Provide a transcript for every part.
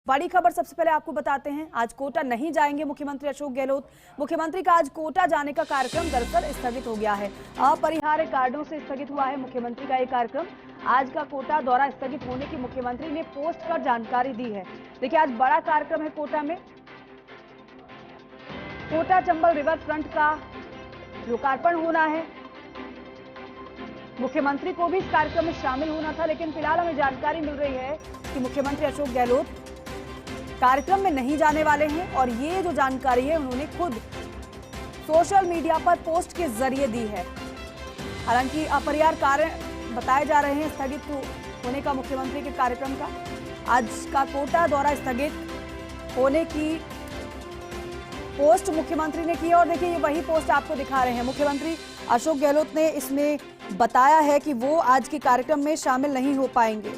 बड़ी खबर सबसे पहले आपको बताते हैं। आज कोटा नहीं जाएंगे मुख्यमंत्री अशोक गहलोत। मुख्यमंत्री का आज कोटा जाने का कार्यक्रम दरअसल स्थगित हो गया है। अपरिहार्य कारणों से स्थगित हुआ है मुख्यमंत्री का ये कार्यक्रम। आज का कोटा दौरा स्थगित होने की मुख्यमंत्री ने पोस्ट कर जानकारी दी है। देखिए, आज बड़ा कार्यक्रम है कोटा में। कोटा चंबल रिवर फ्रंट का लोकार्पण होना है। मुख्यमंत्री को भी इस कार्यक्रम में शामिल होना था, लेकिन फिलहाल हमें जानकारी मिल रही है कि मुख्यमंत्री अशोक गहलोत कार्यक्रम में नहीं जाने वाले हैं और ये जो जानकारी है उन्होंने खुद सोशल मीडिया पर पोस्ट के जरिए दी है। हालांकि अपरिहार्य कारण बताए जा रहे हैं स्थगित होने का मुख्यमंत्री के कार्यक्रम का। आज का कोटा दौरा स्थगित होने की पोस्ट मुख्यमंत्री ने की है और देखिए ये वही पोस्ट आपको दिखा रहे हैं। मुख्यमंत्री अशोक गहलोत ने इसमें बताया है कि वो आज के कार्यक्रम में शामिल नहीं हो पाएंगे।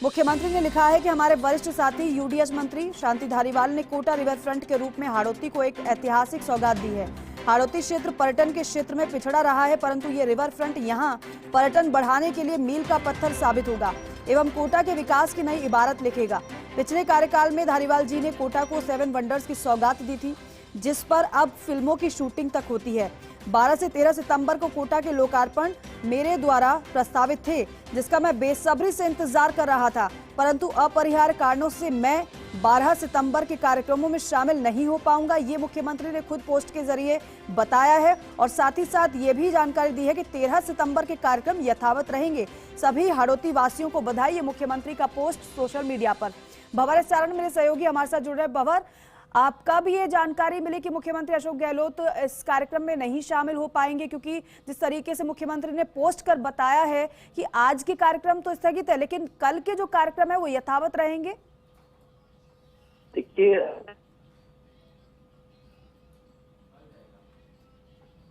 मुख्यमंत्री ने लिखा है कि हमारे वरिष्ठ साथी यूडीएच मंत्री शांति धारीवाल ने कोटा रिवर फ्रंट के रूप में हाड़ौती को एक ऐतिहासिक सौगात दी है। हाड़ौती क्षेत्र पर्यटन के क्षेत्र में पिछड़ा रहा है, परंतु ये रिवर फ्रंट यहाँ पर्यटन बढ़ाने के लिए मील का पत्थर साबित होगा एवं कोटा के विकास की नई इबारत लिखेगा। पिछले कार्यकाल में धारीवाल जी ने कोटा को 7 वंडर्स की सौगात दी थी, जिस पर अब फिल्मों की शूटिंग तक होती है। 12 से 13 सितंबर को कोटा के लोकार्पण मेरे द्वारा प्रस्तावित थे, जिसका मैं बेसब्री से इंतजार कर रहा था, परंतु अपरिहार्य कारणों से मैं 12 सितंबर के कार्यक्रमों में शामिल नहीं हो पाऊंगा। ये मुख्यमंत्री ने खुद पोस्ट के जरिए बताया है और साथ ही साथ ये भी जानकारी दी है कि 13 सितंबर के कार्यक्रम यथावत रहेंगे। सभी हाड़ौती वासियों को बधाई। ये मुख्यमंत्री का पोस्ट सोशल मीडिया पर। भंवर इस चारण मेरे सहयोगी हमारे साथ जुड़ रहे हैं। भंवर, आपका भी ये जानकारी मिली कि मुख्यमंत्री अशोक गहलोत इस कार्यक्रम में नहीं शामिल हो पाएंगे, क्योंकि जिस तरीके से मुख्यमंत्री ने पोस्ट कर बताया है कि आज के कार्यक्रम तो स्थगित है, लेकिन कल के जो कार्यक्रम है वो यथावत रहेंगे। देखिए,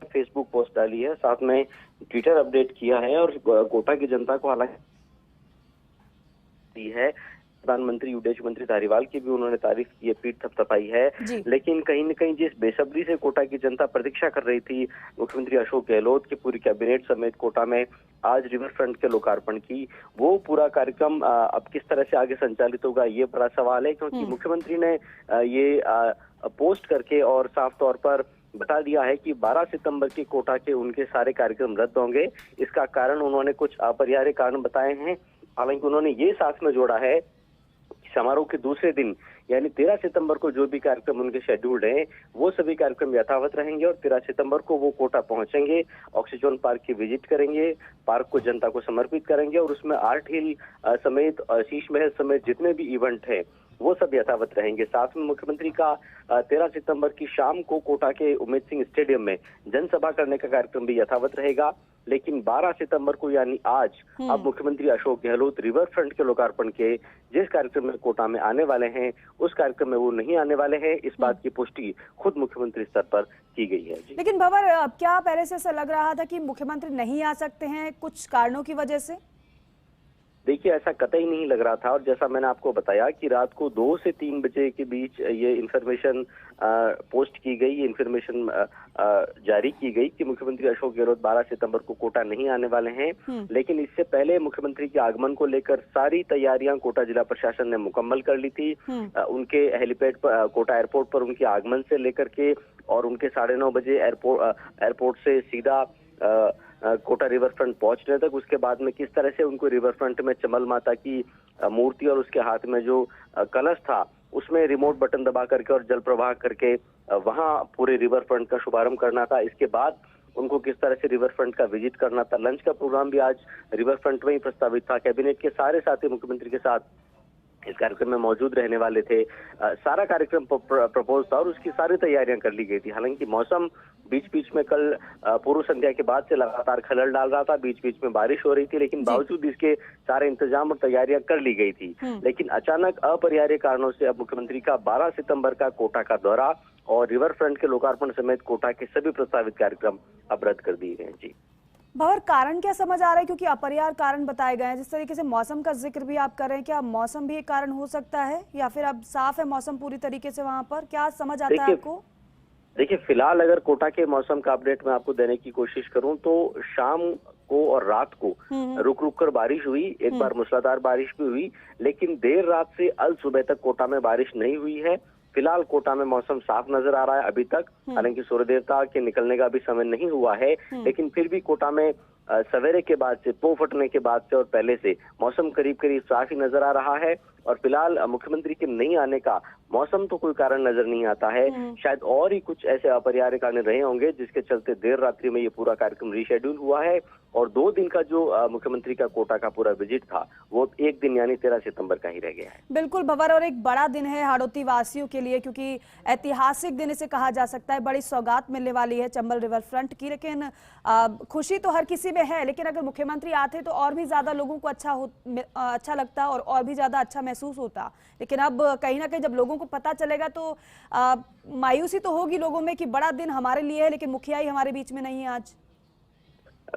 फेसबुक पोस्ट डाली है, साथ में ट्विटर अपडेट किया है और कोटा की जनता को हालांकि दी है। प्रधानमंत्री यूडीएच मंत्री धारीवाल की भी उन्होंने तारीफ की है, पीठ थपथपाई है, लेकिन कहीं न कहीं जिस बेसब्री से कोटा की जनता प्रतीक्षा कर रही थी मुख्यमंत्री अशोक गहलोत की पूरी कैबिनेट समेत कोटा में आज रिवर फ्रंट के लोकार्पण की, वो पूरा कार्यक्रम अब किस तरह से आगे संचालित होगा ये बड़ा सवाल है। क्योंकि मुख्यमंत्री ने ये पोस्ट करके और साफ तौर पर बता दिया है कि 12 सितंबर के कोटा के उनके सारे कार्यक्रम रद्द होंगे। इसका कारण उन्होंने कुछ अपरिहार्य कारण बताए हैं। हालांकि उन्होंने ये साथ में जोड़ा है समारोह के दूसरे दिन यानी 13 सितंबर को जो भी कार्यक्रम उनके शेड्यूल्ड हैं वो सभी कार्यक्रम यथावत रहेंगे और 13 सितंबर को वो कोटा पहुंचेंगे, ऑक्सीजन पार्क की विजिट करेंगे, पार्क को जनता को समर्पित करेंगे और उसमें आर्ट हिल समेत शीश महल समेत जितने भी इवेंट है वो सब यथावत रहेंगे। साथ में मुख्यमंत्री का 13 सितंबर की शाम को कोटा के उम्मेद सिंह स्टेडियम में जनसभा करने का कार्यक्रम भी यथावत रहेगा। लेकिन 12 सितंबर को यानी आज अब मुख्यमंत्री अशोक गहलोत रिवर फ्रंट के लोकार्पण के जिस कार्यक्रम में कोटा में आने वाले हैं उस कार्यक्रम में वो नहीं आने वाले हैं। इस बात की पुष्टि खुद मुख्यमंत्री स्तर पर की गई है। लेकिन भंवर, क्या पहले से ऐसा लग रहा था कि मुख्यमंत्री नहीं आ सकते हैं कुछ कारणों की वजह से? देखिए, ऐसा कतई नहीं लग रहा था और जैसा मैंने आपको बताया कि रात को 2 से 3 बजे के बीच ये इन्फॉर्मेशन पोस्ट की गई, इन्फॉर्मेशन जारी की गई कि मुख्यमंत्री अशोक गहलोत 12 सितंबर को कोटा नहीं आने वाले हैं। लेकिन इससे पहले मुख्यमंत्री के आगमन को लेकर सारी तैयारियां कोटा जिला प्रशासन ने मुकम्मल कर ली थी। उनके हेलीपैड पर कोटा एयरपोर्ट पर उनके आगमन से लेकर के और उनके 9:30 बजे एयरपोर्ट से सीधा कोटा रिवर फ्रंट पहुंचने तक, उसके बाद में किस तरह से उनको रिवर फ्रंट में चमल माता की मूर्ति और उसके हाथ में जो कलश था उसमें रिमोट बटन दबा करके और जल प्रवाह करके वहां पूरे रिवर फ्रंट का शुभारंभ करना था। इसके बाद उनको किस तरह से रिवर फ्रंट का विजिट करना था। लंच का प्रोग्राम भी आज रिवर फ्रंट में ही प्रस्तावित था। कैबिनेट के सारे साथी मुख्यमंत्री के साथ इस कार्यक्रम में मौजूद रहने वाले थे। सारा कार्यक्रम प्रपोज था और उसकी सारी तैयारियां कर ली गई थी। हालांकि मौसम बीच बीच में कल पूर्व संध्या के बाद से लगातार खलल डाल रहा था, बीच बीच में बारिश हो रही थी, लेकिन बावजूद इसके सारे इंतजाम और तैयारियां कर ली गई थी। लेकिन अचानक अपरिहार्य कारणों से अब मुख्यमंत्री का 12 सितंबर का कोटा का दौरा और रिवर फ्रंट के लोकार्पण समेत कोटा के सभी प्रस्तावित कार्यक्रम अब रद्द कर दिए गए। जी भंवर, कारण क्या समझ आ रहा है, क्योंकि अपरिहार्य कारण बताए गए हैं। जिस तरीके से मौसम का जिक्र भी आप कर रहे हैं, क्या मौसम भी एक कारण हो सकता है या फिर अब साफ है मौसम पूरी तरीके से वहां पर? क्या समझ आता है आपको? देखिए, फिलहाल अगर कोटा के मौसम का अपडेट मैं आपको देने की कोशिश करूं तो शाम को और रात को रुक रुक कर बारिश हुई, एक बार मूसलाधार बारिश भी हुई, लेकिन देर रात से अल सुबह तक कोटा में बारिश नहीं हुई है। फिलहाल कोटा में मौसम साफ नजर आ रहा है अभी तक, हालांकि सूर्य देवता के निकलने का भी समय नहीं हुआ है, लेकिन फिर भी कोटा में सवेरे के बाद से, पो फटने के बाद से और पहले से मौसम करीब करीब साफ ही नजर आ रहा है। और फिलहाल मुख्यमंत्री के नहीं आने का मौसम तो कोई कारण नजर नहीं आता है। शायद और ही कुछ ऐसे अपरिहार्य कारण रहे होंगे जिसके चलते देर रात्रि में ये पूरा कार्यक्रम रीशेड्यूल हुआ है। और 2 दिन का जो मुख्यमंत्री का कोटा का पूरा विजिट था वो 1 दिन यानी 13 सितंबर का ही रह गया है। बिल्कुल भंवर, और एक बड़ा दिन है हाड़ौती वासियों के लिए, क्योंकि ऐतिहासिक दिन इसे कहा जा सकता है। बड़ी सौगात मिलने वाली है चंबल रिवर फ्रंट की, लेकिन खुशी तो हर किसी में है, लेकिन अगर मुख्यमंत्री आते तो और भी ज्यादा लोगों को अच्छा लगता और भी ज्यादा अच्छा महसूस होता। लेकिन अब कहीं ना कहीं जब लोगों को पता चलेगा तो मायूसी तो होगी लोगों में कि बड़ा दिन हमारे लिए है लेकिन मुखिया ही हमारे बीच में नहीं है आज।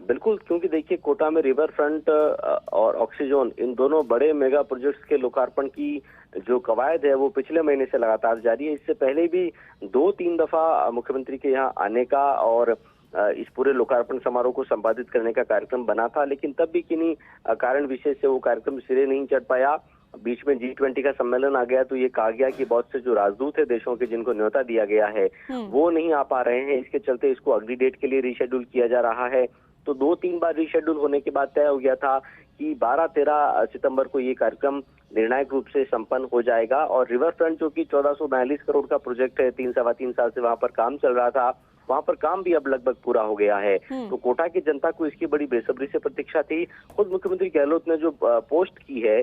बिल्कुल, क्योंकि देखिए कोटा में रिवर फ्रंट और ऑक्सीजोन, इन दोनों बड़े मेगा प्रोजेक्ट्स के लोकार्पण की जो कवायद है वो पिछले महीने से लगातार जारी है। इससे पहले भी 2-3 दफा मुख्यमंत्री के यहाँ आने का और इस पूरे लोकार्पण समारोह को संपादित करने का कार्यक्रम बना था, लेकिन तब भी किन्हीं कारण विशेष से वो कार्यक्रम सिरे नहीं चढ़ पाया। बीच में G20 का सम्मेलन आ गया तो ये कहा गया कि बहुत से जो राजदूत है देशों के, जिनको न्योता दिया गया है, वो नहीं आ पा रहे हैं। इसके चलते इसको अगली डेट के लिए रीशेड्यूल किया जा रहा है। तो 2-3 बार रीशेड्यूल होने के बाद तय हो गया था कि 12-13 सितंबर को ये कार्यक्रम निर्णायक रूप से संपन्न हो जाएगा। और रिवर फ्रंट जो कि 1442 करोड़ का प्रोजेक्ट है, 3-3.25 साल से वहां पर काम चल रहा था, वहां पर काम भी अब लगभग पूरा हो गया है। तो कोटा की जनता को इसकी बड़ी बेसब्री से प्रतीक्षा थी। खुद मुख्यमंत्री गहलोत ने जो पोस्ट की है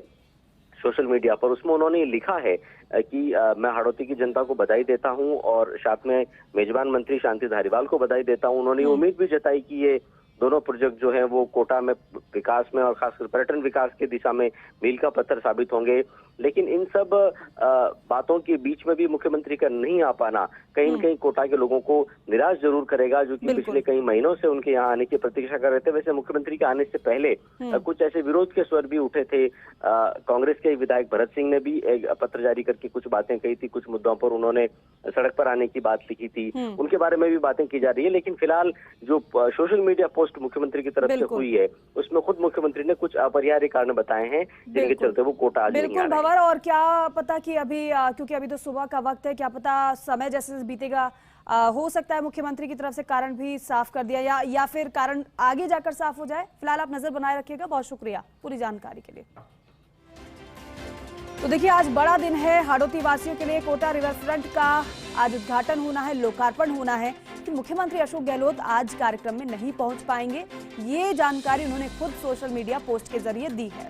सोशल मीडिया पर, उसमें उन्होंने लिखा है कि मैं हाड़ौती की जनता को बधाई देता हूं और साथ में मेजबान मंत्री शांति धारीवाल को बधाई देता हूं। उन्होंने उम्मीद भी जताई कि ये दोनों प्रोजेक्ट जो हैं वो कोटा में विकास में और खासकर पर्यटन विकास की दिशा में मील का पत्थर साबित होंगे। लेकिन इन सब बातों के बीच में भी मुख्यमंत्री का नहीं आ पाना कहीं न कहीं कोटा के लोगों को निराश जरूर करेगा, जो कि पिछले कई महीनों से उनके यहाँ आने की प्रतीक्षा कर रहे थे। वैसे मुख्यमंत्री के आने से पहले कुछ ऐसे विरोध के स्वर भी उठे थे। कांग्रेस के विधायक भरत सिंह ने भी एक पत्र जारी करके कुछ बातें कही थी, कुछ मुद्दों पर उन्होंने सड़क पर आने की बात लिखी थी, उनके बारे में भी बातें की जा रही है। लेकिन फिलहाल जो सोशल मीडिया पोस्ट मुख्यमंत्री की तरफ से हुई है उसमें खुद मुख्यमंत्री ने कुछ अपरिहार्य कारण बताए हैं जिनके चलते वो कोटा आज नहीं आ रहे हैं। और क्या पता कि अभी क्योंकि अभी तो सुबह का वक्त है, क्या पता समय जैसे बीतेगा हो सकता है मुख्यमंत्री की तरफ से कारण भी साफ कर दिया या फिर कारण आगे जाकर साफ हो जाए। फिलहाल आप नजर बनाए रखिएगा। बहुत शुक्रिया पूरी जानकारी के लिए। तो देखिए आज बड़ा दिन है हाड़ौती वासियों के लिए। कोटा रिवर फ्रंट का आज उद्घाटन होना है, लोकार्पण होना है, कि मुख्यमंत्री अशोक गहलोत आज कार्यक्रम में नहीं पहुंच पाएंगे। ये जानकारी उन्होंने खुद सोशल मीडिया पोस्ट के जरिए दी है।